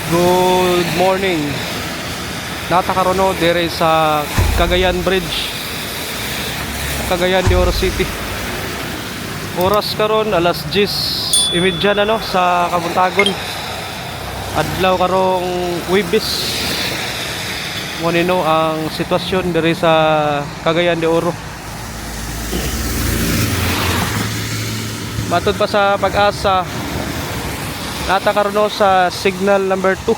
Good morning. Natakarono dire sa Cagayan Bridge, Cagayan de Oro City. Oras karon alas 10:30 na no sa Kabuntagon. Adlaw karong Huwebes. Mo nino ang sitwasyon dire sa Cagayan de Oro. Matod pa sa Pag-asa, natakarono sa signal number 2.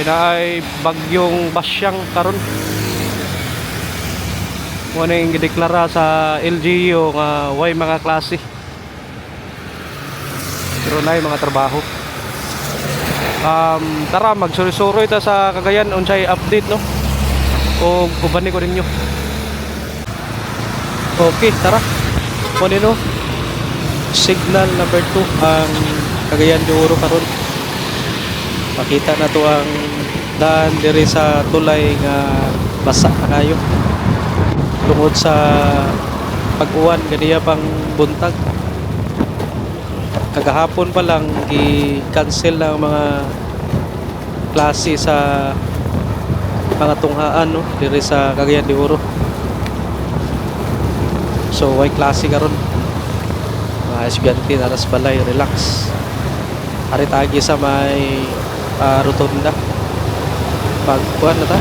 Ay bagyong Basyang karon. Muna yung gideklara sa LGU nga way mga klase. Pero na mga trabaho. Tara magsuri-suri ta sa Cagayan unsay update no. O ubani ko ninyo. Okay, tara. Muna no. Signal number 2 ang Cagayan de Oro karon. Makita na to ang daan diri sa tulay nga basa na kayo tungod sa pag-uwan ganiya pang buntag. Kagahapon pa lang i-cancel na ang mga klase sa mga tunghaan no diri sa Cagayan de Oro. So way klase karon mga estudyante naras balay relax arit agi sa may rotonda pagkuhan na ta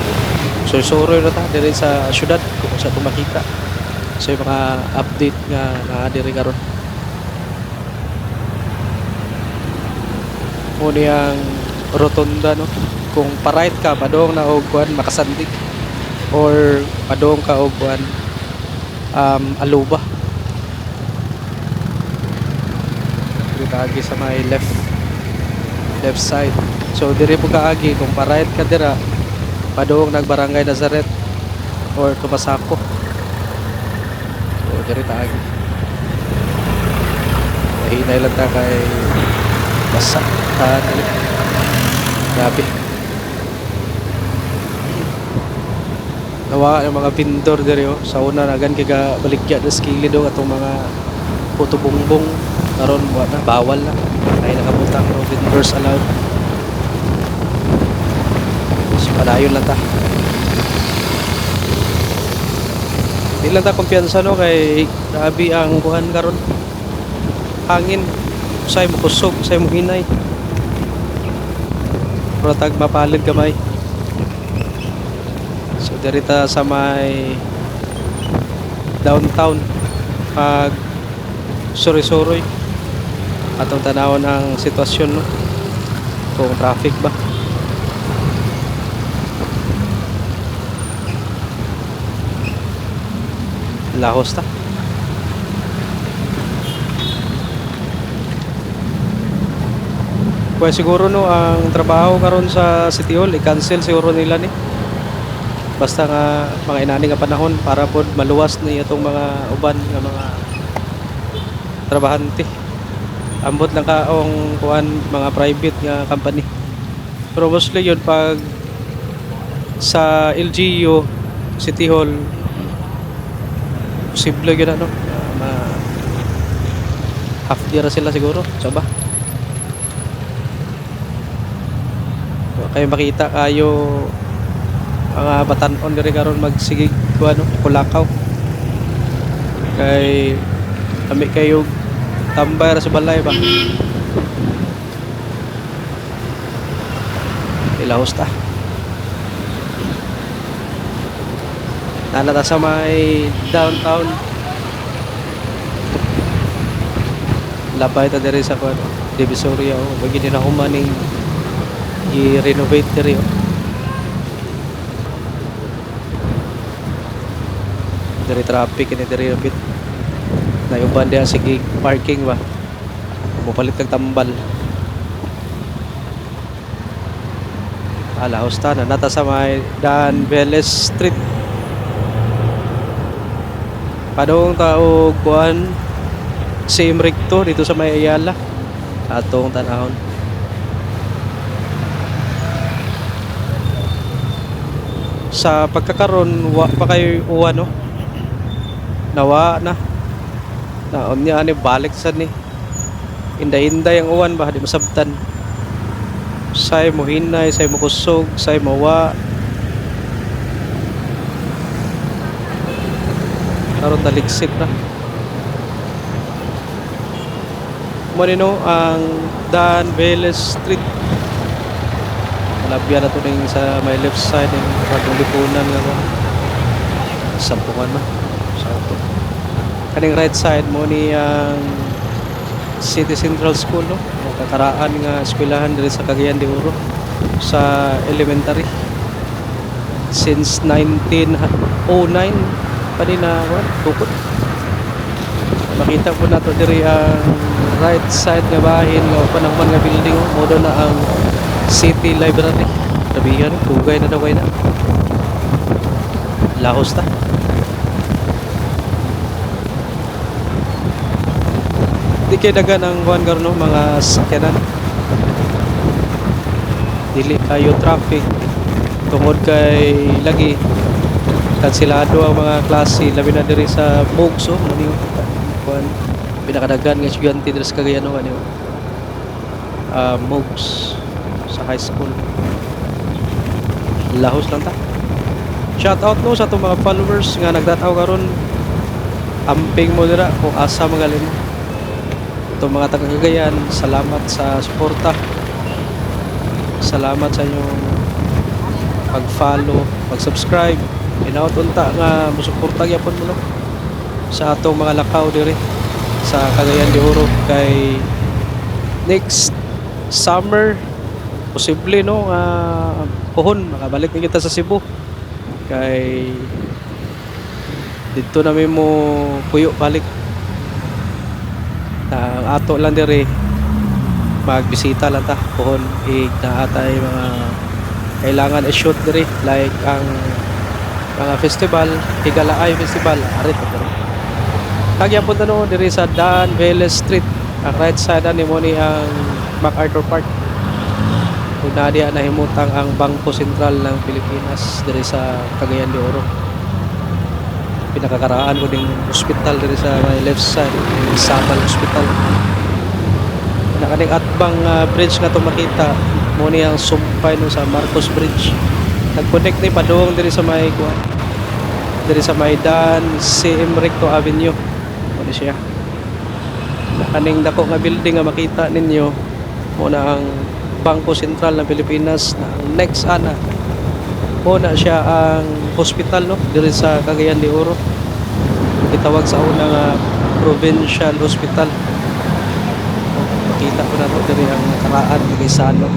sursuro na ta diri sa syudad kung sa tumakita so yung mga update nga na diri karon muna yung rotonda no kung pa-right ka padong na og kuan makasandig or padong ka og kuan aluba dito agi sa may left side. So diri po kaagi kung pa-right ka dira padung nagbarangay Nazaret or Tumasako. So diri taagi. Hinay lang ta kay basa grabe. Nawa yung mga vendor diri oh. Sa una nagan kay baligya sa kilid do atong mga puto bongbong karon na bawal na ay nakabutang no vendors allowed. So padayon lang ta. Di lang ta kumpiyansa no kay grabe ang buhan karon. Hangin usay mo kusog, usay mo hinay. Pero tag mapalid kamay. So dirita sa may downtown pag suri-suroy atong tanawon ang sitwasyon no kung traffic ba lahos ta pues siguro no ang trabaho karon sa City Hall i-cancel siguro nila ni basta nga mga inani nga panahon para pod maluwas ni itong mga uban nga mga trabahante ambot lang kaong kuan mga private nga company pero mostly yun pag sa LGU City Hall posible yun ano half day ra sila siguro so ba kayo makita kayo mga batanon diri karon magsigig kuan no kulakaw kay ami kayo tambay ra sa balay ba ilahos ta nalata sa may downtown labay ta diri sa kuan Divisoria o bagay na humaning i-renovate diri diri traffic ini diri bit na yung banda sige parking ba mupalit kag tambal alahos ta na nata sa may Dan Veles Street padong taog kuan same recto dito sa may Ayala atong tanahon sa pagkakaron wa pa kayo uwan no nawa na Naon niya ani balik sa ni. Inday-inday ang uwan ba di masabtan. Say mo hinay, say mo kusog, say mawa. Karon taligsik na. Manino ang Dan Veles Street. Malabyan na to ning sa my left side ng bagong lipunan nga ko. Sampungan na. Sa to. Kaning right side mo ni ang City Central School no. Kakaraan nga eskwelahan diri sa Cagayan de Oro sa elementary. Since 1909 pa din na tukod. Makita po nato diri ang right side nga bahin nga panahon nga building mo do na ang City Library. Sabihan tugay na daw kay na. Lahos ta. Di kay dagan ang kuan karon mga sakyanan. Dili kayo traffic tungod kay lagi kansilado ang mga klase labi na diri sa Mogs oh muni kuan pinakadagan nga estudyante diri sa Cagayan no ano Mogs sa high school. Lahos lang ta. Shout out no sa atong mga followers nga nagdataw karon. Amping mo dira kung asa magaling mo. Itong mga taga Cagayan, salamat sa suporta. Salamat sa inyong pag-follow, pag-subscribe. Inaot unta nga musuporta gyapon mo no sa atong mga lakaw diri sa Cagayan de Oro kay next summer posible no nga pohon makabalik na kita sa Cebu kay dito namin mo puyo balik na ang ato lang diri magbisita lang ta pohon na atay mga kailangan i-shoot diri like ang mga festival Higalaay Festival arit diri kagyan punta no diri sa Dan Veles Street ang right side ani mo ni ang MacArthur Park ug na diha nahimutang ang Bangko Sentral ng Pilipinas diri sa Cagayan de Oro. Pinakakaraan ko ding hospital diri sa my left side Samal Hospital. Nakaning atbang bridge nga to makita mo ni ang sumpay no sa Marcos Bridge. Nag-connect ni padung diri sa may kuan diri sa may Dan CM Recto Avenue. Ano siya? Nakaning dako nga building nga makita ninyo mo na ang Bangko Sentral ng Pilipinas na ang next ana mo na siya ang hospital no diri sa Cagayan de Oro. Gitawag sa una nga Provincial Hospital. Makita ko na to diri ang karaan Gaisano.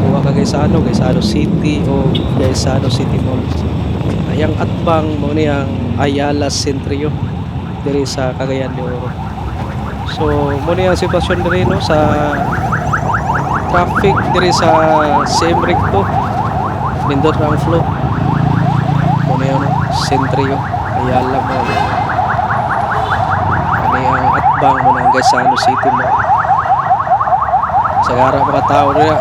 Kuha ka Gaisano City o Gaisano City Mall. Ayang atbang mo ni ang Ayala Centrio diri sa Cagayan de Oro. So mo ni ang sitwasyon diri no sa traffic diri sa CM Recto. Nindot ang flow. Mo ni ang Centrio Ayala Mall. Ani ang atbang mo ng Gaisano City Mall. Sagara mga tao niya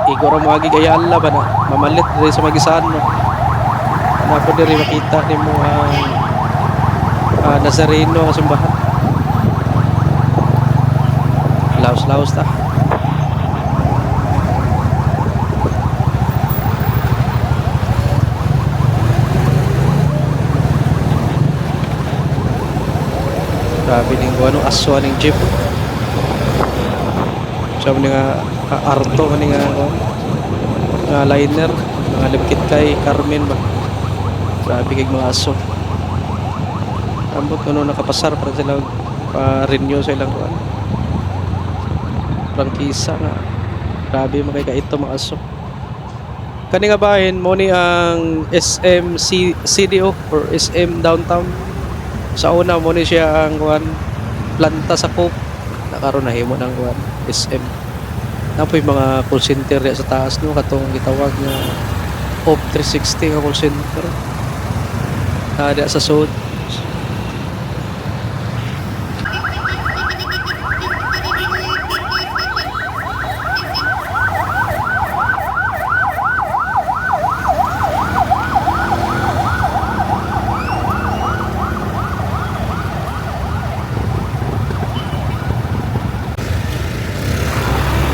igor ang mga Ayala ba na mamalit diri sa Magisano. Ano po diri makita nimo ang Nazareno nga simbahan. Laos ta. Grabe ning ano aswa ning jeep. Sabi nga arto man nga liner nga lipkit kay Carmen ba. Grabe kay mga aso. Ambot kuno nakapasar para sila pa-renew sa ilang kuan. Prangkisa nga. Grabe makay kaito mga aso. Kani nga bahin mo ni ang SM CDO or SM Downtown. Sa una mo ni siya ang kuan planta sa Coke. Nakaroon na himo ng kuan SM. Napoy mga call center sa taas no katong gitawag nga OP 360 nga call center. Ada sa sud.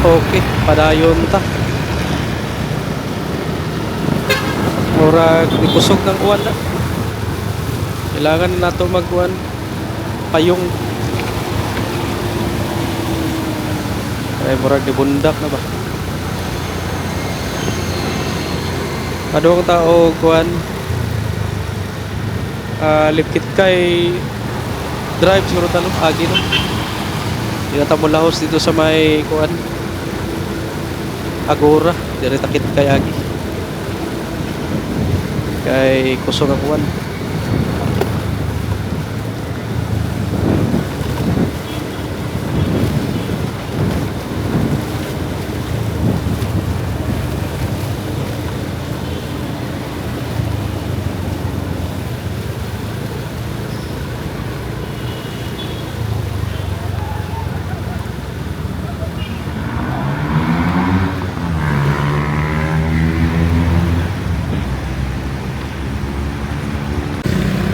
Okay, padayon ta. Murag nikusog ng uwan na. Kailangan na nato magkuhan payong. Ay murag ni bundak na ba. Adong tao kuhan lipkit kay drive siguro talo agi no. Di na ta mo lahos dito sa may kuhan Agora, dire takit kay agi. Kay kusog ang uwan.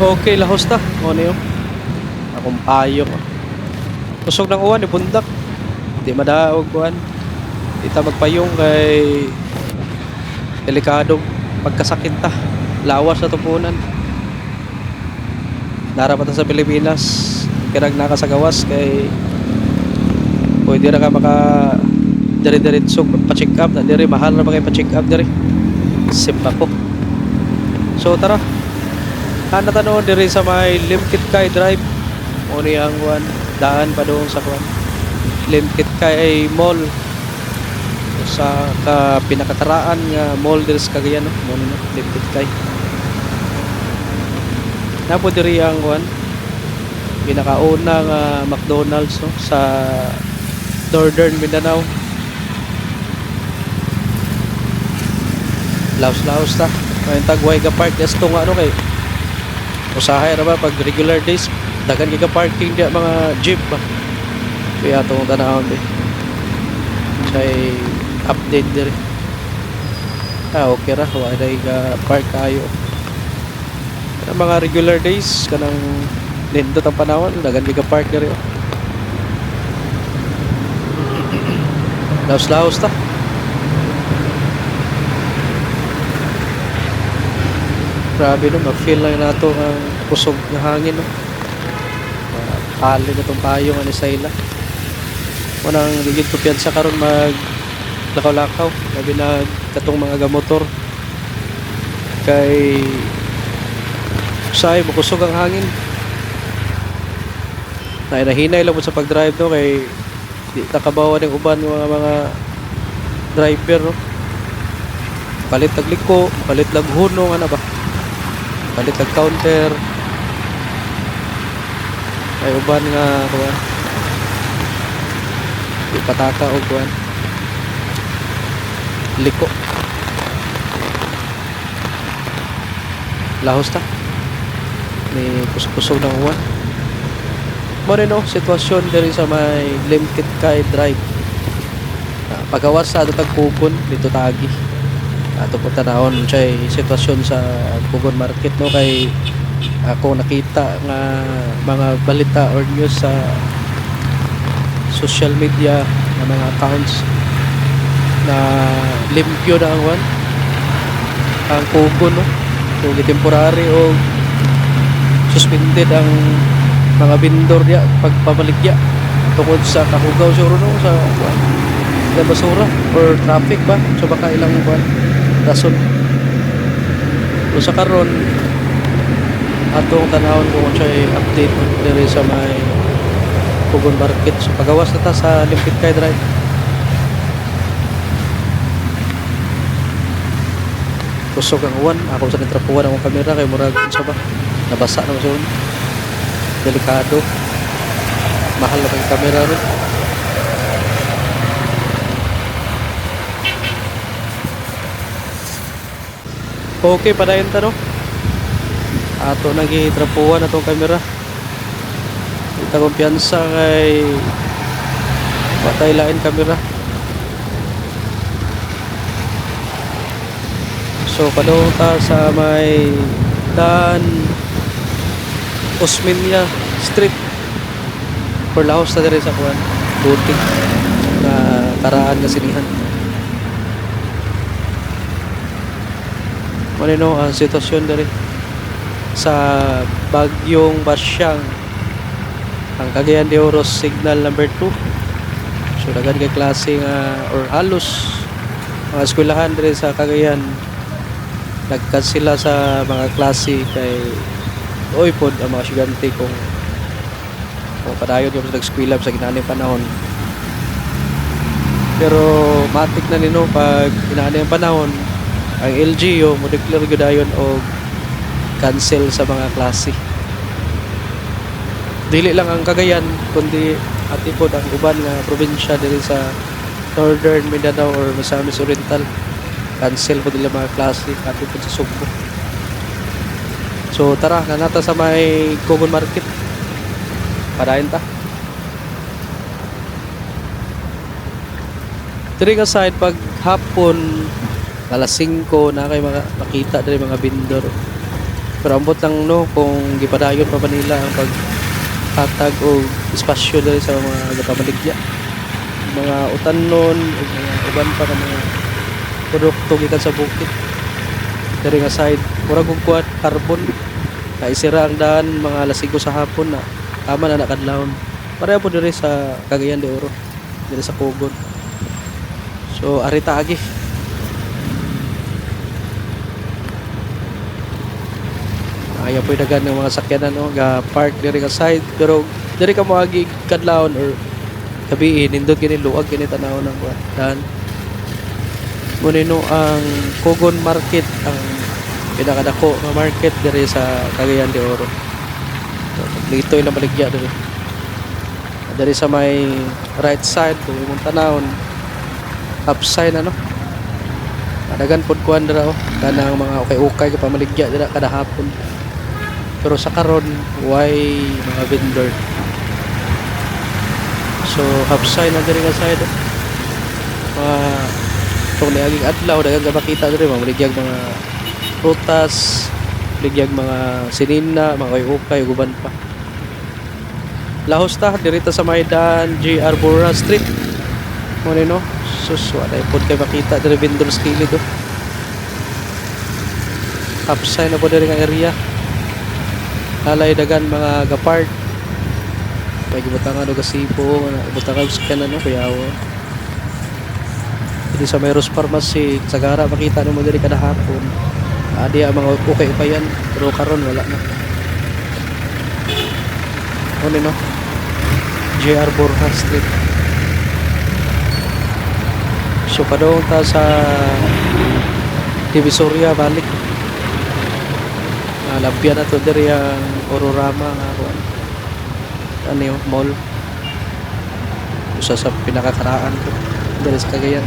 Okay, lahos ta. Ano yun? Akong payo. Kusog ng uwan, ibundak. Di madaog kuhan. Di ta magpayong kay delikadong pagkasakit ta. Lawas na tupunan. Narapat sa Pilipinas. Kirag nakasagawas kay pwede na ka maka dire-diretso pa-check up na dire. Mahal na ba kayo pa-check up dire? Sip ako. So tara. Ano tanong diri sa may Limkit Kay Drive. Ano yung kuhan, daan pa doon sa kuhan. Limkit Kay Mall. Sa pinakataraan nga mall diri sa Cagayan no. Limkit Kay. Napo diri ang kuhan. Pinakaunang McDonald's no sa Northern Mindanao. Laos ta. May tagway ka park esto nga ano kay usahay ra ba pag regular days dagan giga parking dia mga jeep ba kaya atong tanawon di say update diri okay ra wa day ga park kayo kanang mga regular days kanang nindot ang panahon dagan giga park diri laos ta. Grabe no, mag-feel lang nato ang kusog na hangin no. Pali na itong payong ano sa ila. Unang ligid ko piyansa karon mag lakaw-lakaw. Labi na katong mga gamotor. Kay say makusog ang hangin. Nahinay lang mo sa pag-drive no kay di nakabawa ng uban mga driver no. Palit tagliko, palit laghunong ano ba. Palit ang counter ay uban nga kuwan ipataka o kuwan liko lahos ta may kusog ng uwan mo rin no sitwasyon diri sa may Limkit Kay Drive pagawas sa atong Pugon dito tagi ato po tanahon siya sitwasyon sa Pugon Market no kay ako nakita nga mga balita or news sa social media na mga accounts na limpyo na ang Pugon no so temporary o suspended ang mga vendor diya pagpabaligya tungod sa kahugaw siguro no sa basura or traffic ba so baka ilang rason so sa karon atong tanawon kung siya update diri sa may Pugon Market so pagawas na ta sa Limkit Kay Drive kusog ang uwan ako sa nitrapuan ang kamera kay murag sa ba nabasa na masun delikado mahal na ang kamera rin okay, padayon ta no. Ato nagitrapuan atong kamera. Ita kumpiyansa kay patay lain kamera. So padung ta sa may Dan Osmeña Street. For lahos ta diri sa kuan. Butik na karaan nga sinihan. Manino ang sitwasyon diri sa Bagyong Basyang, ang Cagayan de Oro signal number 2. So daghan kay klase nga or halos mga eskwelahan diri sa Cagayan nagkansela sa mga klase kay oy pod ang mga estudyante kung padayon yung nag-eskwela sa ginaning panahon. Pero matik na nino pag ginaning panahon ang LGU mo declare gyud dayon og cancel sa mga klase. Dili lang ang Cagayan kundi ati pod ang uban nga probinsya diri sa Northern Mindanao or Misamis Oriental cancel po nila mga klase ati pod sa Sugbo. So tara nanata sa may Common Market. Padayon ta. Diri ka side pag hapon alas 5 na kay makita diri mga vendor. Pero ambot lang no kung gipadayon pa nila ang paghatag o espasyo diri sa mga gapamaligya. Mga utanon o mga uban pa ka mga produkto gikan sa bukid. Diri nga side murag og kuat carbon. Kay sira ang daan mga alas 5 sa hapon na tama na nakadlawon. Pareho po diri sa Cagayan de Oro, diri sa Cogon. So arita agi. Ayaw po dagan ng mga sakyanan no, ga park diri ka side pero diri ka moagi kadlawon or gabi nindot kini luag kini tanaw ng daan. Munino ang Cogon Market ang pinakadako nga market diri sa Cagayan de Oro. So, dito ilang baligya diri. Diri sa may right side kung imong tanawon upside ano. Dagan pod kuan dira oh, kanang mga ukay-ukay ka pamaligya dira kada hapon. Pero sa karon why mga vendor. So upside na diri nga side. Kung niaging adlaw dagan ka makita diri mamaligya mga prutas, ligyag mga sinina, mga ukay, guban pa. Lahos ta dirita sa Maidan, J. Arbora Street. Mo no? Sus, wala pod kay makita diri vendors kilid do. Upside na po diri nga area. Halay dagan mga gapart. May gibutangan og gasipo, gibutangan sa kanan no kuyaw. Dito sa Mayros Pharmacy, sa gara makita mo diri kada hapon. Adi ang mga ukay pa yan pero karon wala na. Ano no? JR Borja Street. So padong ta sa Divisoria balik. Labyan na to diri ang Ororama nga kuan. Ano yung mall. Usa sa pinakakaraan ko diri sa Cagayan.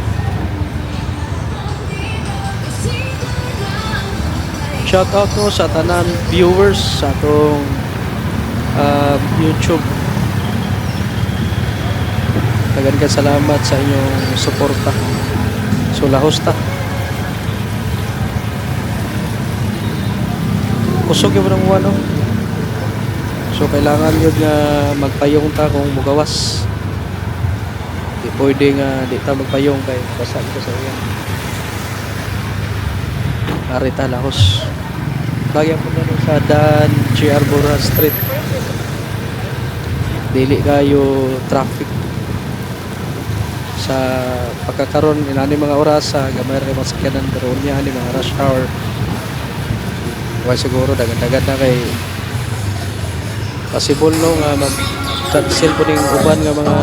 Shout out ko sa tanan viewers sa atong YouTube. Dagan ka salamat sa inyong suporta. So lahos ta. Kusog yung ng wano. So kailangan yun nga magpayong ta kung mugawas. Di pwede nga di ta magpayong kay basag ko sa iyan. Arita lahos. Bagyan po na sa Dan J. Arbora Street. Dili kayo traffic sa pagkakaroon inani mga oras sa gamay rin mga sakyanan pero niya ni mga rush hour. Kaya siguro dagan-dagan na kay possible no nga mag-cancel po ning uban nga mga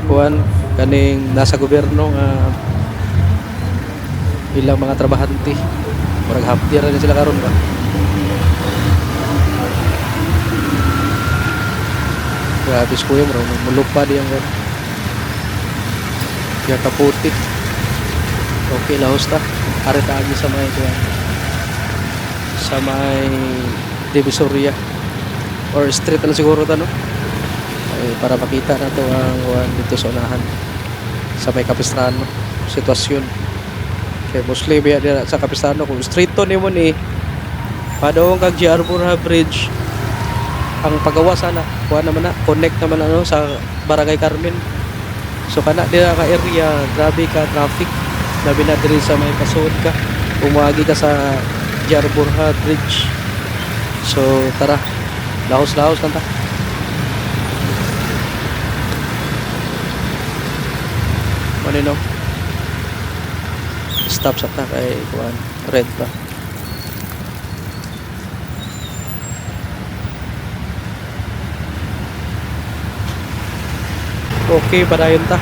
kuan kaning nasa gobyerno nga ilang mga trabahante murag hapdi ra sila karon ba. Grabe ko yung mulupad yung kaya kaputi. Okay lahos ta arita agi sa may kuan sa may Divisoria or street na siguro ta no ay, para makita na to ang kuan dito sa unahan sa may Capistrano sitwasyon kay mostly biya dira sa Capistrano kung street to nimo ni padong kag JR Borja Bridge ang pagawa sana kuha naman na connect naman ano sa Barangay Carmen So kana dira ka area, grabe ka traffic. Labi na diri sa may pasod ka. Umuagi ka sa Jarburha Bridge. So tara, lahos-lahos lang ta. Ano no? Stop sa ta kay kuan red pa. Okay, padayon ta.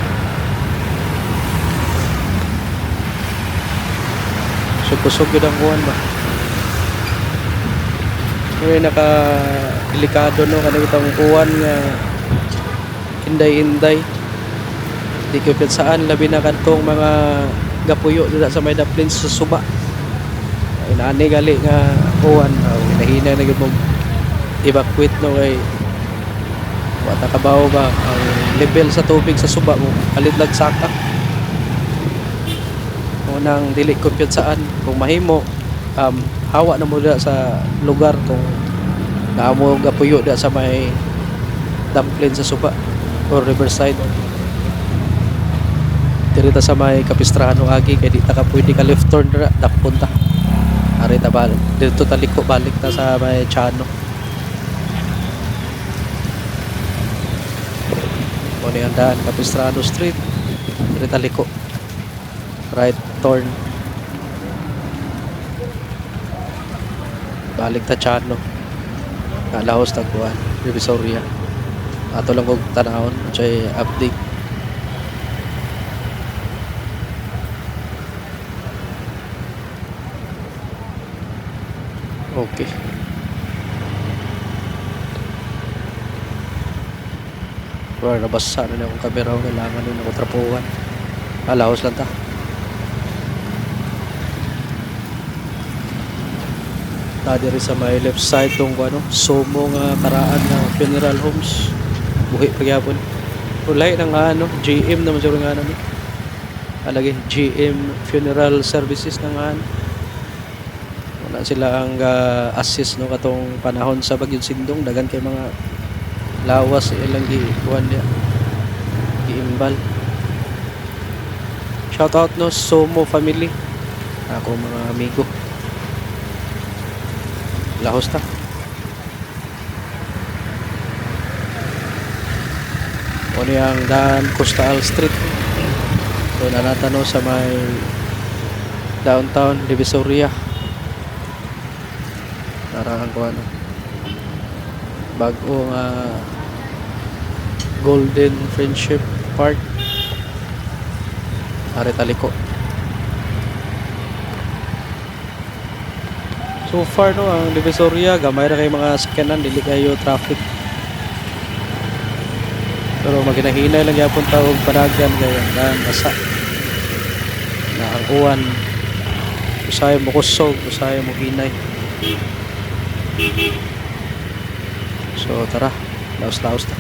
Sugusog yun ang kuhan ba? May naka-delikado no, kanang itong kuhan nga inday-inday. Di ko pit saan, labi na kantong mga gapuyo dito sa may daplin sa suba. Inaani gali nga kuhan, hinahina na mo evacuate no kay wata kabaw ba ang level sa tubig sa suba mo alidlag saka unang dili compute saan kung mahimo hawa na mo da sa lugar kung naamo gapuyo da sa may dumplin sa suba or riverside dirita sa may Kapistrano agi kay di ta ka pwede ka left turn dira dakpunta ari ta balik dito taliko balik ta sa may Chano. Ano yung daan, Capistrano Street, Rita Liko, right turn, balik ta Chano, Kalahos Tagpuan, Divisoria. Ato lang kong tanahon, chay update. Okay. Or nabasa na akong kamera ko, kailangan nun ako trapuhan. Alahos lang ta. Diri sa may left side tong ano, Somo nga karaan na funeral homes. Buhi pagyapon. Ulay nang ano, GM naman siguro nga namin. Alagi GM Funeral Services nang ano. Wala sila ang assist no katong panahon sa Bagyong Sindong, dagan kay mga lawas ilang giikuan niya giimbal. Shout out no Somo family, ako mga amigo. Lahos ta. Ano yung daan Coastal Street. So na natano sa may downtown Divisoria. Tarahan ko ano. Bagong Golden Friendship Park. Aretaliko. So far no ang Divisoria gamay ra kay mga sakyanan dili kayo traffic. Pero maginahinay lang yapon ta og panagyan kay ang asa. Na ang uwan usahay mo kusog, usahay mo hinay. So tara, laos-laos ta.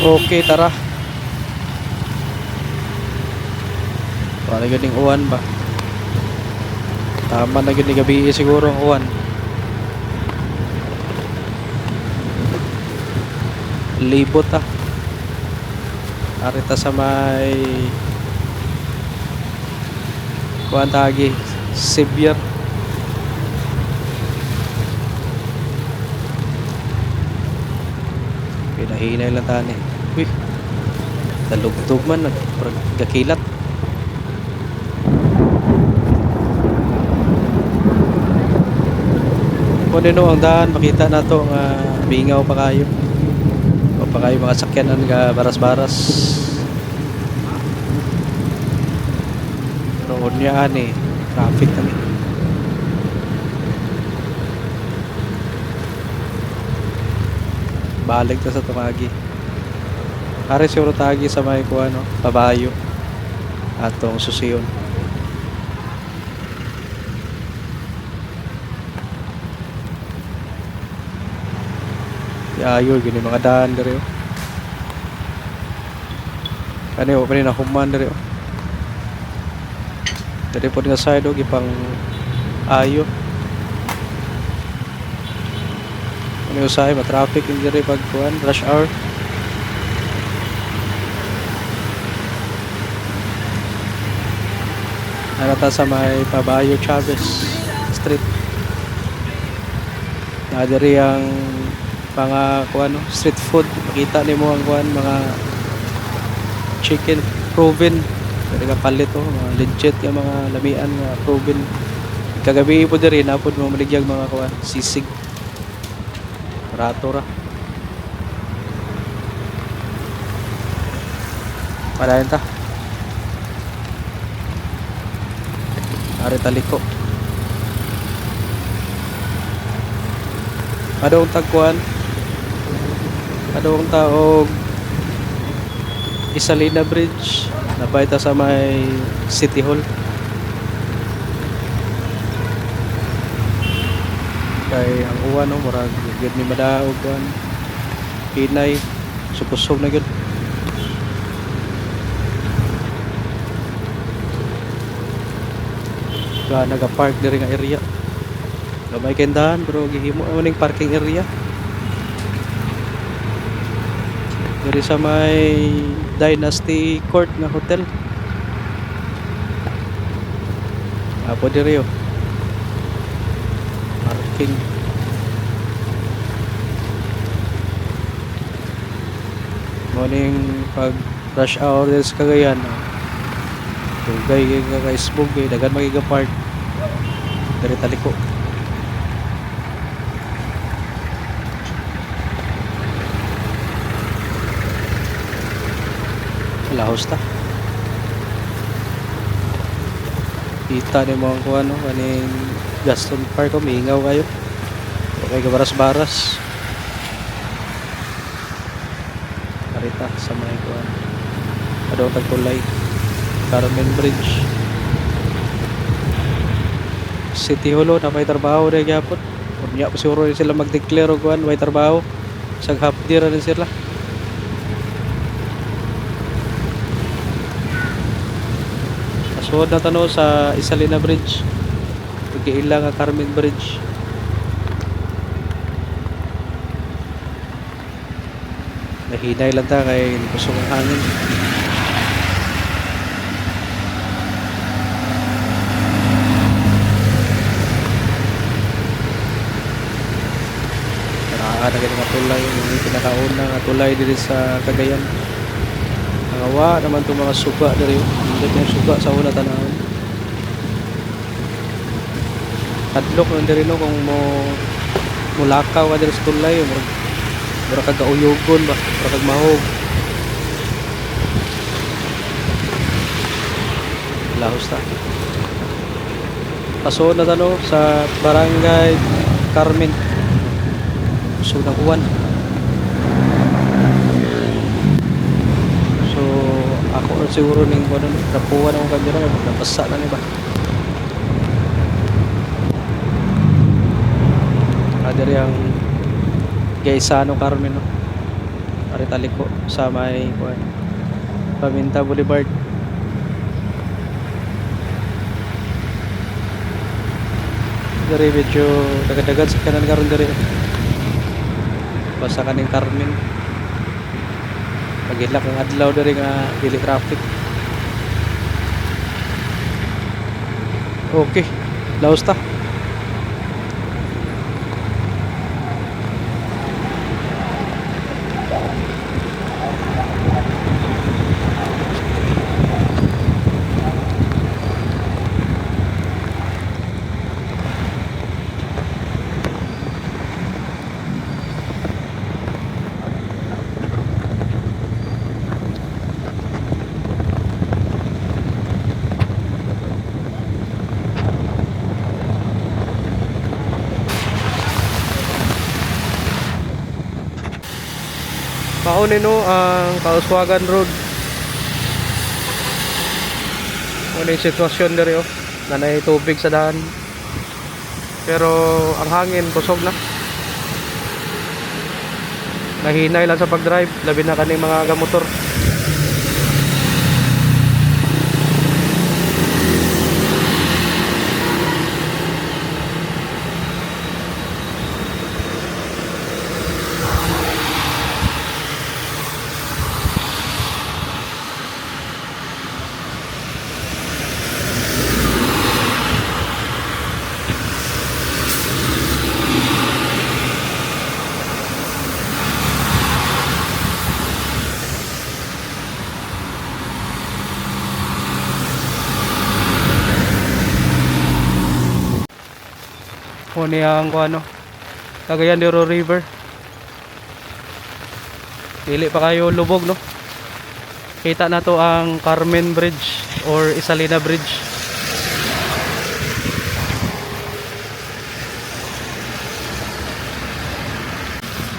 Okay, tara. Para ganing uwan ba? Tama na gini gabi siguro ang uwan. Libot ah. Arita sa may kuan tagi Sibyar. Pinahinay lang tani. Uy, talugtog man gakilat. Kung ano ang daan, makita na to nga bingaw pa kayo. O pa kayo mga sakyanan nga baras-baras. Roon niya ani, traffic kami. balik ta sa tumagi. Are siguro tagi sa may kuha no, pabayo atong susiyon. Ayo gini mga daan diri. Kani pa rin nahuman diri. Diri pod nga side og ipang ayo. Ano usahay ma-traffic yung diri pag kuan rush hour. Narata sa may Pabayo Chavez Street. Na diri ang mga kuan no, street food. Makita nimo ang kuan mga chicken proven. Diri ka palit oh, mga legit yung mga lamian nga proven. Kagabi po diri na pod mo maligyag mga kuan sisig. Barato ra. Padayon ta. Ari taliko. Adong tagkuan. Adong taog Isalina Bridge. Napay ta sa may City Hall. Kay ang uwan no murag gid ni madaog kuan. Pinay sukusog na gyud. Ka naga-park diri nga area. Gamay kendahan pero gihimo man ning parking area. Diri sa may Dynasty Court nga hotel. Apo diri oh. Parking. Morning pag rush hour din sa Cagayan. Tugay kay ka-isbog kay dagan magiga-park. Diri taliko. Lahos ta. Kita ni mo ang kuha no, kaning Gaston Park, umingaw kayo. Okay, gabaras-baras. Karita sa mga kuha. Adaw tagtulay. Carmen Bridge. City Hall, na may trabaho na gyapon. Unya pa siguro sila mag-declare og kuan, may trabaho. Sag half day ra din sila. Suod na tanaw sa Isalina Bridge. Pagkaila nga Carmen Bridge. Nahinay lang ta kay kusog ang hangin. Karaan na ganyan nga tulay. Yung pinakauna nga tulay dito sa Cagayan. Nangawa naman itong mga suga dari hindi yung suga sa una tanawin. Hadlok nun dari no kung mulakaw ka dari sa tulay mura kagauyugon ba mura kagmahog lahos ta. Pasoon na tano sa Barangay Carmen usog ng uwan. Ako siguro ning kuno napuwan ang kamera napasa na ni ba. Adiri ang Gaisano Carmen no. Ari taliko sa may kuan Paminta Boulevard. Dari medyo dagdag sa kanan karon diri. Basta kaning Carmen. Pagilak ang adlaw dari nga dili traffic. Okay, laos ta. mauni no ang Kauswagan Road. Ano yung sitwasyon diri oh. Nanay tubig sa daan. Pero ang hangin busog na. Nahinay lang sa pag-drive, labi na kaning mga gamotor. Kung ang ano, Cagayan de Oro River. Dili pa kayo lubog no. Kita na to ang Carmen Bridge or Isalina Bridge.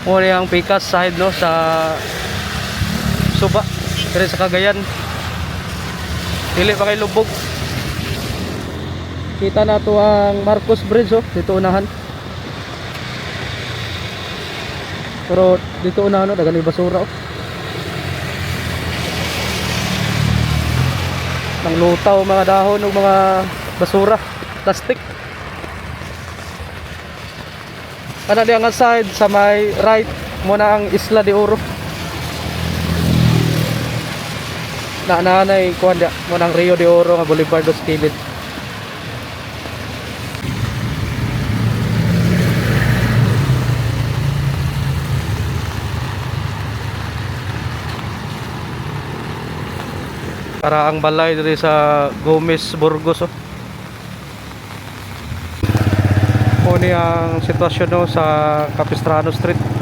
Kung ang Picas side no sa Suba, dire sa Cagayan. Dili pa kayo lubog. Kita na to ang Marcos Bridge oh, dito unahan. Pero dito unahan oh, dagan may basura oh. Nang lutaw mga dahon ng mga basura, plastic. Kana di ang side sa may right mo na ang Isla de Oro. Nanay kuan dia mo nang Rio de Oro nga Boulevard dos Kilid. Para ang balay diri sa Gomez Burgos oh. Kuni ang sitwasyon no sa Capistrano Street.